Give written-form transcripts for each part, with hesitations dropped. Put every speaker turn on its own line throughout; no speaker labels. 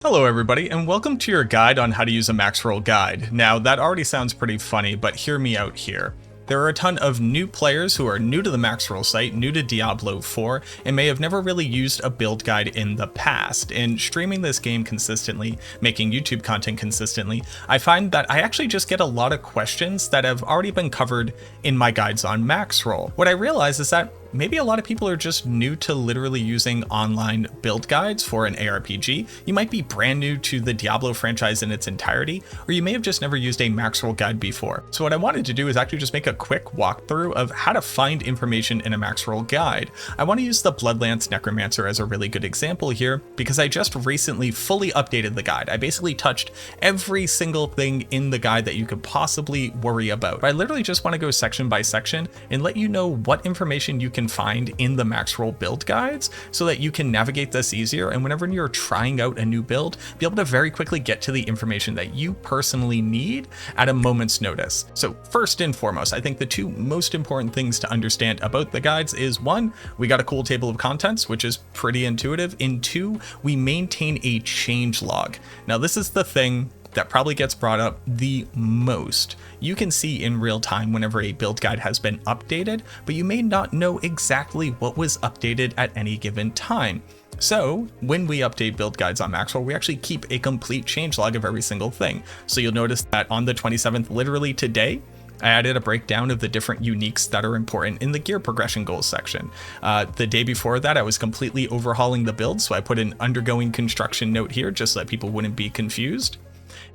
Hello everybody, and welcome to your guide on how to use a Maxroll guide. Now, that already sounds pretty funny, but hear me out here. There are a ton of new players who are new to the Maxroll site, new to Diablo 4, and may have never really used a build guide in the past. In streaming this game consistently, making YouTube content consistently, I find that I actually just get a lot of questions that have already been covered in my guides on Maxroll. What I realize is that maybe a lot of people are just new to literally using online build guides for an ARPG. You might be brand new to the Diablo franchise in its entirety, or you may have just never used a Maxroll guide before. So what I wanted to do is actually just make a quick walkthrough of how to find information in a Maxroll guide. I want to use the Bloodlance Necromancer as a really good example here, because I just recently fully updated the guide. I basically touched every single thing in the guide that you could possibly worry about. But I literally just want to go section by section and let you know what information you can find in the Maxroll build guides so that you can navigate this easier, and whenever you're trying out a new build, be able to very quickly get to the information that you personally need at a moment's notice. So first and foremost, I think the two most important things to understand about the guides is, one, we got a cool table of contents, which is pretty intuitive, and two, we maintain a changelog. Now this is the thing that probably gets brought up the most. You can see in real time whenever a build guide has been updated, but you may not know exactly what was updated at any given time. So when we update build guides on Maxroll, we actually keep a complete changelog of every single thing. So you'll notice that on the 27th, literally today, I added a breakdown of the different uniques that are important in the gear progression goals section. The day before that, I was completely overhauling the build, so I put an undergoing construction note here just so that people wouldn't be confused.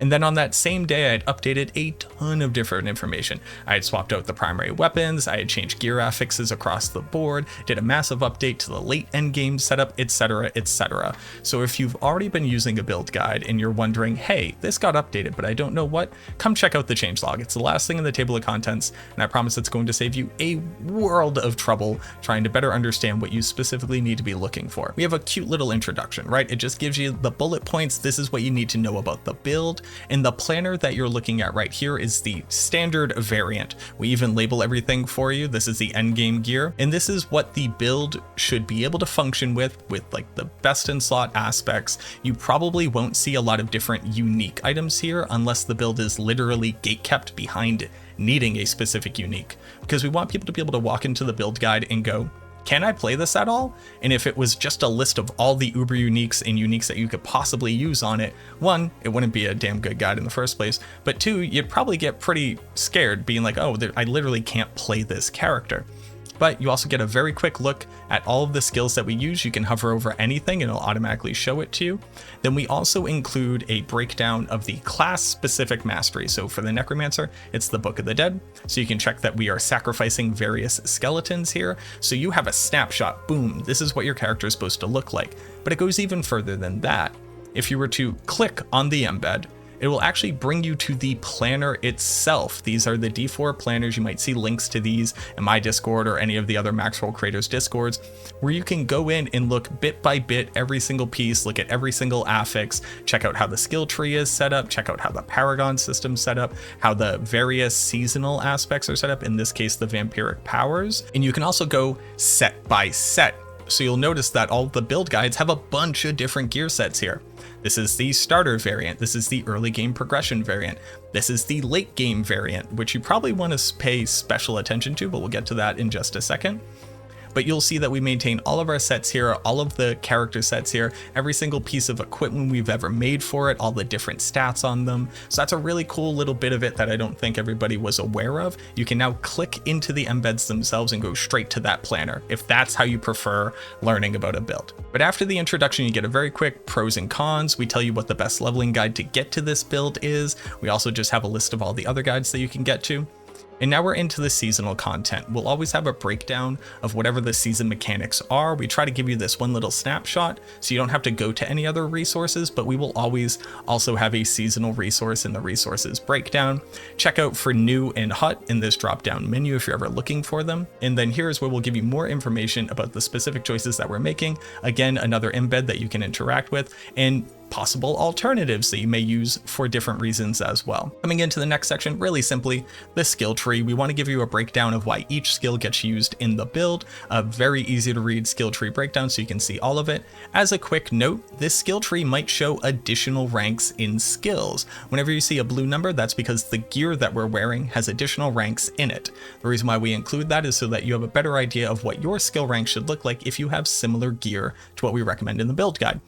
And then on that same day, I had updated a ton of different information. I had swapped out the primary weapons, I had changed gear affixes across the board, did a massive update to the late endgame setup, etc, etc. So if you've already been using a build guide and you're wondering, hey, this got updated, but I don't know what, come check out the changelog. It's the last thing in the table of contents, and I promise it's going to save you a world of trouble trying to better understand what you specifically need to be looking for. We have a cute little introduction, right? It just gives you the bullet points. This is what you need to know about the build. And the planner that you're looking at right here is the standard variant. We even label everything for you. This is the endgame gear, and this is what the build should be able to function with like the best in slot aspects. You probably won't see a lot of different unique items here unless the build is literally gatekept behind needing a specific unique, because we want people to be able to walk into the build guide and go, can I play this at all? And if it was just a list of all the uber uniques and uniques that you could possibly use on it, one, it wouldn't be a damn good guide in the first place, but two, you'd probably get pretty scared being like, oh, I literally can't play this character. But you also get a very quick look at all of the skills that we use. You can hover over anything and it'll automatically show it to you. Then we also include a breakdown of the class specific mastery. So for the Necromancer, it's the Book of the Dead. So you can check that we are sacrificing various skeletons here. So you have a snapshot, boom, this is what your character is supposed to look like. But it goes even further than that. If you were to click on the embed, it will actually bring you to the planner itself. These are the D4 planners. You might see links to these in my Discord or any of the other Maxroll creators' Discords, where you can go in and look bit by bit, every single piece, look at every single affix, check out how the skill tree is set up, check out how the Paragon system's set up, how the various seasonal aspects are set up, in this case, the vampiric powers. And you can also go set by set. So you'll notice that all the build guides have a bunch of different gear sets here. This is the starter variant. This is the early game progression variant. This is the late game variant, which you probably want to pay special attention to, but we'll get to that in just a second. But you'll see that we maintain all of our sets here, all of the character sets here, every single piece of equipment we've ever made for it, all the different stats on them. So that's a really cool little bit of it that I don't think everybody was aware of. You can now click into the embeds themselves and go straight to that planner, if that's how you prefer learning about a build. But after the introduction, you get a very quick pros and cons. We tell you what the best leveling guide to get to this build is. We also just have a list of all the other guides that you can get to. And now we're into the seasonal content. We'll always have a breakdown of whatever the season mechanics are. We try to give you this one little snapshot so you don't have to go to any other resources, but we will always also have a seasonal resource in the resources breakdown. Check out for new and hot in this drop down menu if you're ever looking for them. And then here's where we'll give you more information about the specific choices that we're making. Again, another embed that you can interact with. And possible alternatives that you may use for different reasons as well. Coming into the next section, really simply, the skill tree. We want to give you a breakdown of why each skill gets used in the build, a very easy to read skill tree breakdown so you can see all of it. As a quick note, this skill tree might show additional ranks in skills. Whenever you see a blue number, that's because the gear that we're wearing has additional ranks in it. The reason why we include that is so that you have a better idea of what your skill rank should look like if you have similar gear to what we recommend in the build guide.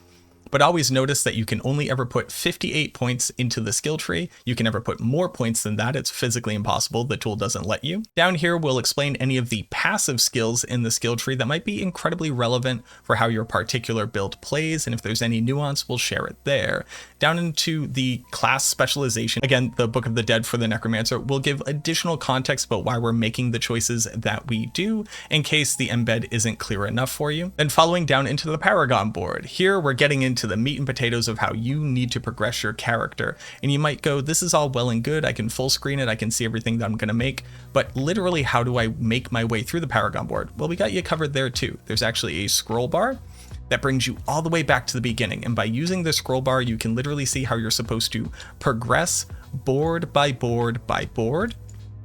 But always notice that you can only ever put 58 points into the skill tree. You can never put more points than that. It's physically impossible. The tool doesn't let you. Down here, we'll explain any of the passive skills in the skill tree that might be incredibly relevant for how your particular build plays. And if there's any nuance, we'll share it there. Down into the class specialization, again, the Book of the Dead for the Necromancer will give additional context about why we're making the choices that we do in case the embed isn't clear enough for you. Then following down into the Paragon board, here we're getting into the meat and potatoes of how you need to progress your character. And you might go, this is all well and good. I can full screen it. I can see everything that I'm going to make. But literally, how do I make my way through the Paragon board? Well, we got you covered there too. There's actually a scroll bar that brings you all the way back to the beginning. And by using the scroll bar, you can literally see how you're supposed to progress board by board by board.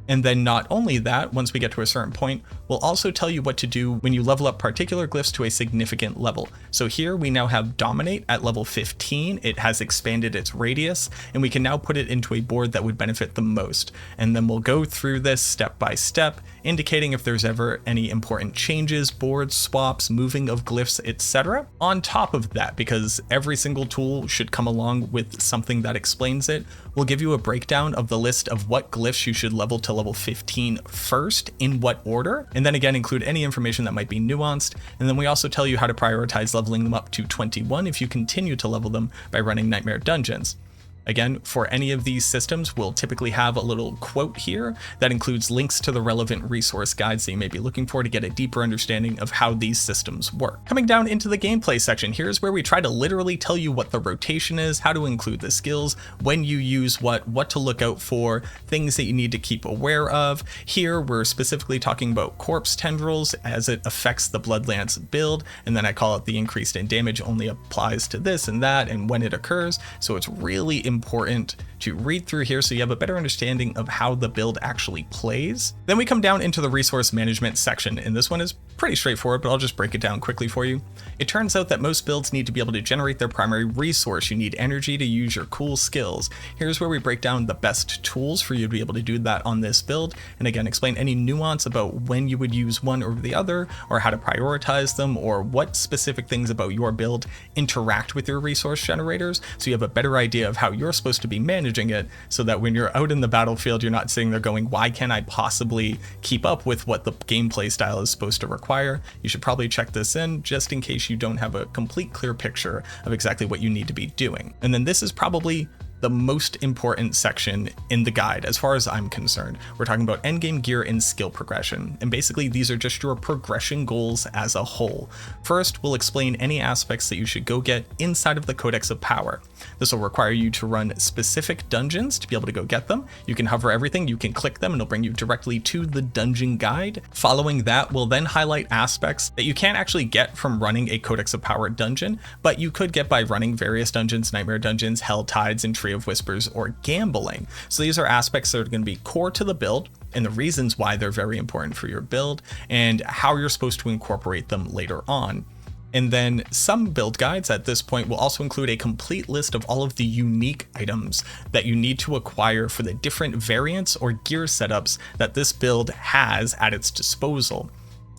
And then not only that, once we get to a certain point, we'll also tell you what to do when you level up particular glyphs to a significant level. So here we now have Dominate at level 15. It has expanded its radius, and we can now put it into a board that would benefit the most. And then we'll go through this step by step, indicating if there's ever any important changes, board swaps, moving of glyphs, etc. On top of that, because every single tool should come along with something that explains it, we'll give you a breakdown of the list of what glyphs you should level to level 15 first, in what order, and then again include any information that might be nuanced. And then we also tell you how to prioritize leveling them up to 21 if you continue to level them by running Nightmare Dungeons. Again, for any of these systems, we'll typically have a little quote here that includes links to the relevant resource guides that you may be looking for to get a deeper understanding of how these systems work. Coming down into the gameplay section, here's where we try to literally tell you what the rotation is, how to include the skills, when you use what to look out for, things that you need to keep aware of. Here, we're specifically talking about corpse tendrils as it affects the Bloodlance build, and then I call it the increased in damage only applies to this and that and when it occurs. So it's really important to read through here so you have a better understanding of how the build actually plays. Then we come down into the resource management section, and this one is pretty straightforward, but I'll just break it down quickly for you. It turns out that most builds need to be able to generate their primary resource. You need energy to use your cool skills. Here's where we break down the best tools for you to be able to do that on this build, and again explain any nuance about when you would use one over the other, or how to prioritize them, or what specific things about your build interact with your resource generators, so you have a better idea of how you're supposed to be managing it, so that when you're out in the battlefield, you're not sitting there going, why can't I possibly keep up with what the gameplay style is supposed to require? You should probably check this in just in case you don't have a complete clear picture of exactly what you need to be doing. And then this is probably the most important section in the guide as far as I'm concerned. We're talking about endgame gear and skill progression, and basically these are just your progression goals as a whole. First, we'll explain any aspects that you should go get inside of the Codex of Power. This will require you to run specific dungeons to be able to go get them. You can hover everything, you can click them, and it'll bring you directly to the dungeon guide. Following that, we'll then highlight aspects that you can't actually get from running a Codex of Power dungeon, but you could get by running various dungeons, Nightmare Dungeons, Hell Tides, and Tree of Whispers, or gambling. So these are aspects that are going to be core to the build, and the reasons why they're very important for your build, and how you're supposed to incorporate them later on. And then some build guides at this point will also include a complete list of all of the unique items that you need to acquire for the different variants or gear setups that this build has at its disposal.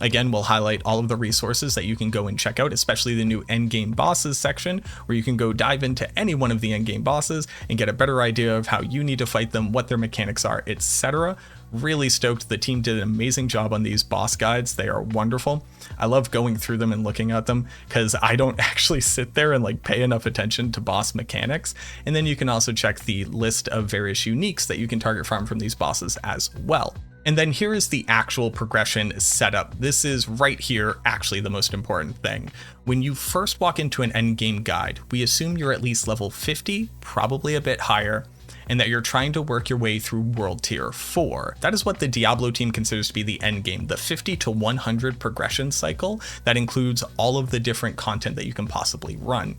Again, we'll highlight all of the resources that you can go and check out, especially the new endgame bosses section, where you can go dive into any one of the endgame bosses and get a better idea of how you need to fight them, what their mechanics are, etc. Really stoked. The team did an amazing job on these boss guides. They are wonderful. I love going through them and looking at them because I don't actually sit there and pay enough attention to boss mechanics. And then you can also check the list of various uniques that you can target from these bosses as well. And then here is the actual progression setup. This is right here actually the most important thing. When you first walk into an endgame guide, we assume you're at least level 50, probably a bit higher, and that you're trying to work your way through World Tier 4. That is what the Diablo team considers to be the endgame, the 50 to 100 progression cycle that includes all of the different content that you can possibly run.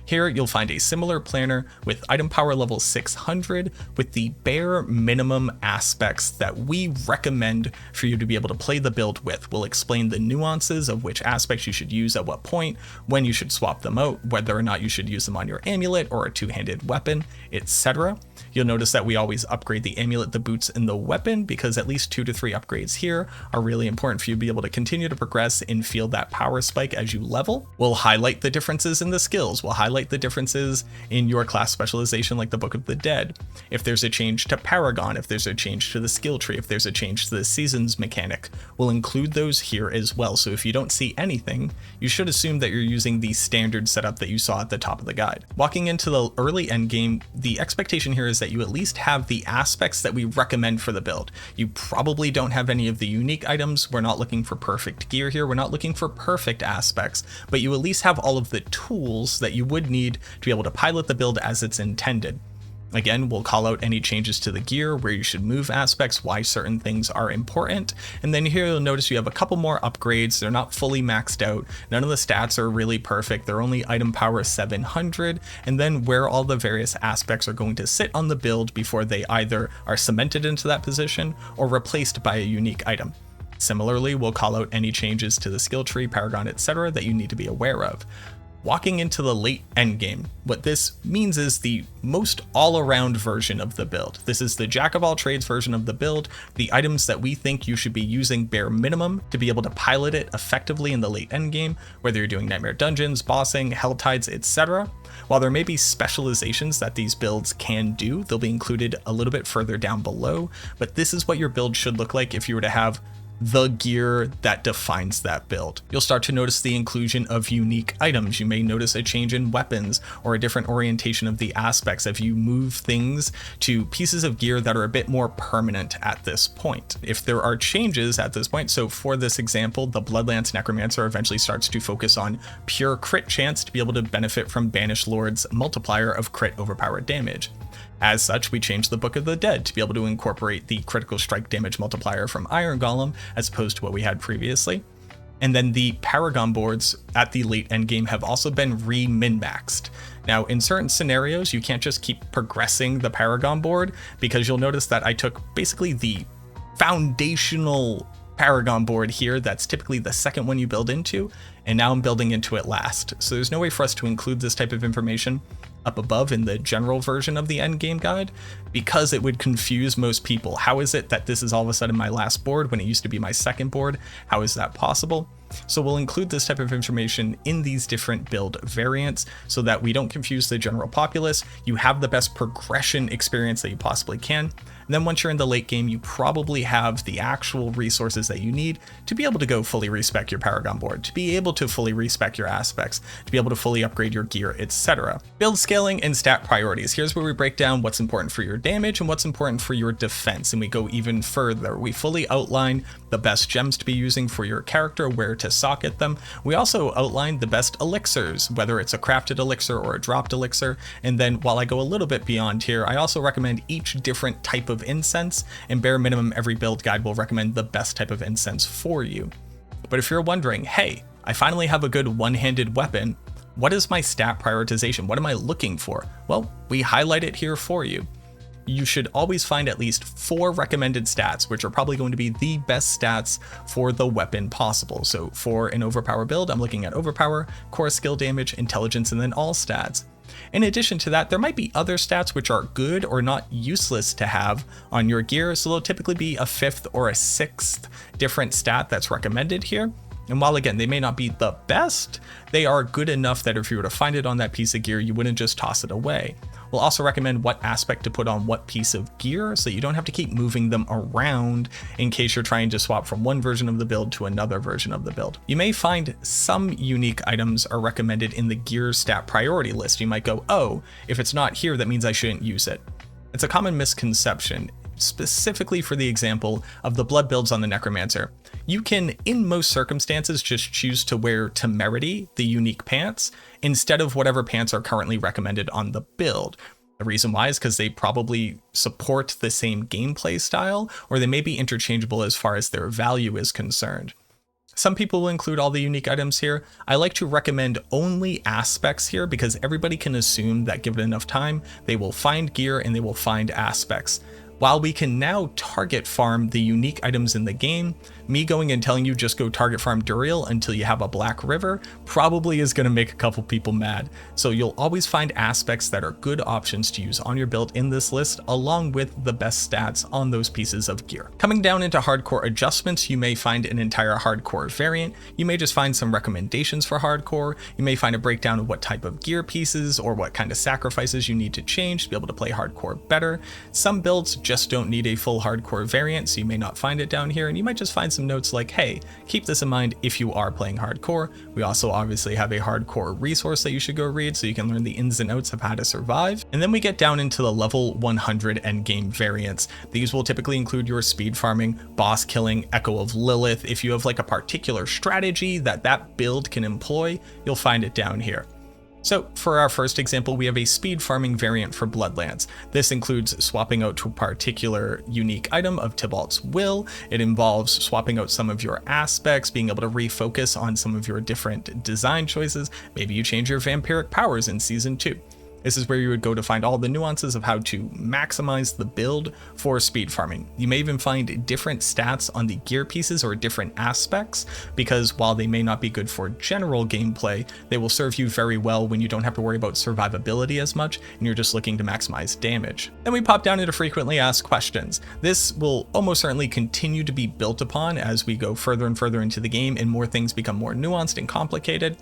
Here you'll find a similar planner with item power level 600 with the bare minimum aspects that we recommend for you to be able to play the build with. We'll explain the nuances of which aspects you should use at what point, when you should swap them out, whether or not you should use them on your amulet or a two-handed weapon, etc. You'll notice that we always upgrade the amulet, the boots, and the weapon because at least 2 to 3 upgrades here are really important for you to be able to continue to progress and feel that power spike as you level. We'll highlight the differences in the skills. We'll highlight the differences in your class specialization like the Book of the Dead. If there's a change to Paragon, if there's a change to the skill tree, if there's a change to the seasons mechanic, we'll include those here as well. So if you don't see anything, you should assume that you're using the standard setup that you saw at the top of the guide. Walking into the early end game, the expectation here is that you at least have the aspects that we recommend for the build. You probably don't have any of the unique items. We're not looking for perfect gear here. We're not looking for perfect aspects, but you at least have all of the tools that you would need to be able to pilot the build as it's intended. Again, we'll call out any changes to the gear, where you should move aspects, why certain things are important. And then here you'll notice you have a couple more upgrades. They're not fully maxed out. None of the stats are really perfect. They're only item power 700. And then where all the various aspects are going to sit on the build before they either are cemented into that position or replaced by a unique item. Similarly, we'll call out any changes to the skill tree, Paragon, etc. that you need to be aware of. Walking into the late endgame, what this means is the most all-around version of the build. This is the jack-of-all-trades version of the build, the items that we think you should be using bare minimum to be able to pilot it effectively in the late endgame, whether you're doing Nightmare Dungeons, bossing, Hell Tides, etc. While there may be specializations that these builds can do, they'll be included a little bit further down below, but this is what your build should look like if you were to have the gear that defines that build. You'll start to notice the inclusion of unique items. You may notice a change in weapons or a different orientation of the aspects if you move things to pieces of gear that are a bit more permanent at this point. If there are changes at this point, so for this example, the Bloodlance Necromancer eventually starts to focus on pure crit chance to be able to benefit from Banished Lord's multiplier of crit overpowered damage. As such, we changed the Book of the Dead to be able to incorporate the critical strike damage multiplier from Iron Golem as opposed to what we had previously. And then the Paragon boards at the late endgame have also been re-min-maxed. Now, in certain scenarios, you can't just keep progressing the Paragon board because you'll notice that I took basically the foundational Paragon board here, that's typically the second one you build into, and now I'm building into it last. So there's no way for us to include this type of information up above in the general version of the endgame guide because it would confuse most people. How is it that this is all of a sudden my last board when it used to be my second board? How is that possible? So we'll include this type of information in these different build variants so that we don't confuse the general populace. You have the best progression experience that you possibly can. And then once you're in the late game, you probably have the actual resources that you need to be able to go fully respec your Paragon board, to be able to fully respec your aspects, to be able to fully upgrade your gear, etc. Build scaling and stat priorities. Here's where we break down what's important for your damage and what's important for your defense, and we go even further. We fully outline the best gems to be using for your character, where to socket them. We also outline the best elixirs, whether it's a crafted elixir or a dropped elixir. And then while I go a little bit beyond here, I also recommend each different type of incense, and bare minimum every build guide will recommend the best type of incense for you. But if you're wondering, hey, I finally have a good one-handed weapon, what is my stat prioritization? What am I looking for? Well, we highlight it here for you. You should always find at least 4 recommended stats, which are probably going to be the best stats for the weapon possible. So for an overpower build, I'm looking at overpower, core skill damage, intelligence, and then all stats. In addition to that, there might be other stats which are good or not useless to have on your gear, so there'll typically be a 5th or a 6th different stat that's recommended here. And while again, they may not be the best, they are good enough that if you were to find it on that piece of gear, you wouldn't just toss it away. We'll also recommend what aspect to put on what piece of gear so you don't have to keep moving them around in case you're trying to swap from one version of the build to another version of the build. You may find some unique items are recommended in the gear stat priority list. You might go, oh, if it's not here, that means I shouldn't use it. It's a common misconception, specifically for the example of the blood builds on the Necromancer. You can, in most circumstances, just choose to wear Temerity, the unique pants, instead of whatever pants are currently recommended on the build. The reason why is because they probably support the same gameplay style, or they may be interchangeable as far as their value is concerned. Some people will include all the unique items here. I like to recommend only aspects here because everybody can assume that given enough time, they will find gear and they will find aspects. While we can now target farm the unique items in the game, me going and telling you just go target farm Duriel until you have a Black River probably is going to make a couple people mad. So you'll always find aspects that are good options to use on your build in this list, along with the best stats on those pieces of gear. Coming down into hardcore adjustments, you may find an entire hardcore variant. You may just find some recommendations for hardcore. You may find a breakdown of what type of gear pieces or what kind of sacrifices you need to change to be able to play hardcore better. Some builds just don't need a full hardcore variant, so you may not find it down here, and you might just find some notes like, hey, keep this in mind if you are playing hardcore. We also obviously have a hardcore resource that you should go read so you can learn the ins and outs of how to survive. And then we get down into the level 100 endgame variants. These will typically include your speed farming, boss killing, Echo of Lilith. If you have like a particular strategy that build can employ, you'll find it down here. So for our first example, we have a speed farming variant for Bloodlands. This includes swapping out to a particular unique item of Tybalt's Will. It involves swapping out some of your aspects, being able to refocus on some of your different design choices. Maybe you change your vampiric powers in Season 2. This is where you would go to find all the nuances of how to maximize the build for speed farming. You may even find different stats on the gear pieces or different aspects, because while they may not be good for general gameplay, they will serve you very well when you don't have to worry about survivability as much and you're just looking to maximize damage. Then we pop down into frequently asked questions. This will almost certainly continue to be built upon as we go further and further into the game and more things become more nuanced and complicated.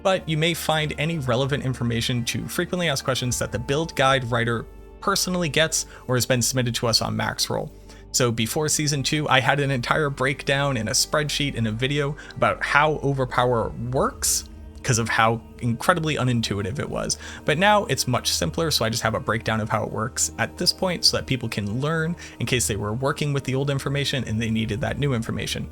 But you may find any relevant information to frequently asked questions that the build guide writer personally gets or has been submitted to us on Maxroll. So before Season 2, I had an entire breakdown in a spreadsheet and a video about how Overpower works because of how incredibly unintuitive it was. But now it's much simpler, so I just have a breakdown of how it works at this point so that people can learn in case they were working with the old information and they needed that new information.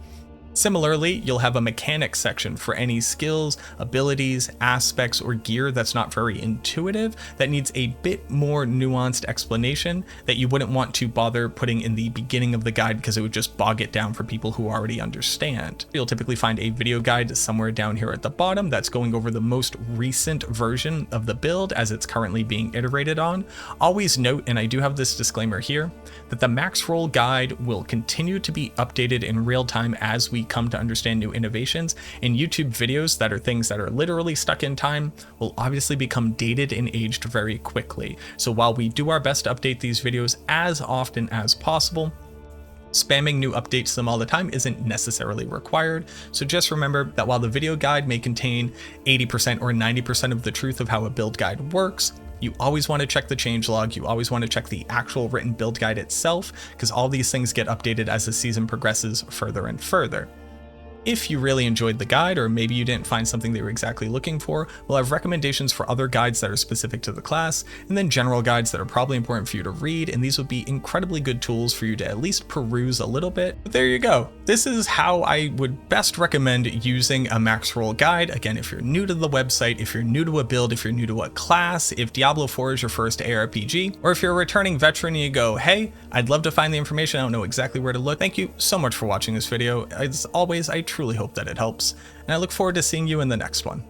Similarly, you'll have a mechanics section for any skills, abilities, aspects, or gear that's not very intuitive, that needs a bit more nuanced explanation that you wouldn't want to bother putting in the beginning of the guide because it would just bog it down for people who already understand. You'll typically find a video guide somewhere down here at the bottom that's going over the most recent version of the build as it's currently being iterated on. Always note, and I do have this disclaimer here, that the Maxroll guide will continue to be updated in real time as we come to understand new innovations, and YouTube videos that are things that are literally stuck in time will obviously become dated and aged very quickly. So while we do our best to update these videos as often as possible, spamming new updates to them all the time isn't necessarily required. So just remember that while the video guide may contain 80% or 90% of the truth of how a build guide works, you always want to check the changelog, you always want to check the actual written build guide itself, because all these things get updated as the season progresses further and further. If you really enjoyed the guide, or maybe you didn't find something that you were exactly looking for, we'll have recommendations for other guides that are specific to the class, and then general guides that are probably important for you to read, and these would be incredibly good tools for you to at least peruse a little bit. But there you go. This is how I would best recommend using a Maxroll guide. Again, if you're new to the website, if you're new to a build, if you're new to a class, if Diablo 4 is your first ARPG, or if you're a returning veteran and you go, hey, I'd love to find the information, I don't know exactly where to look. Thank you so much for watching this video. As always, I truly hope that it helps, and I look forward to seeing you in the next one.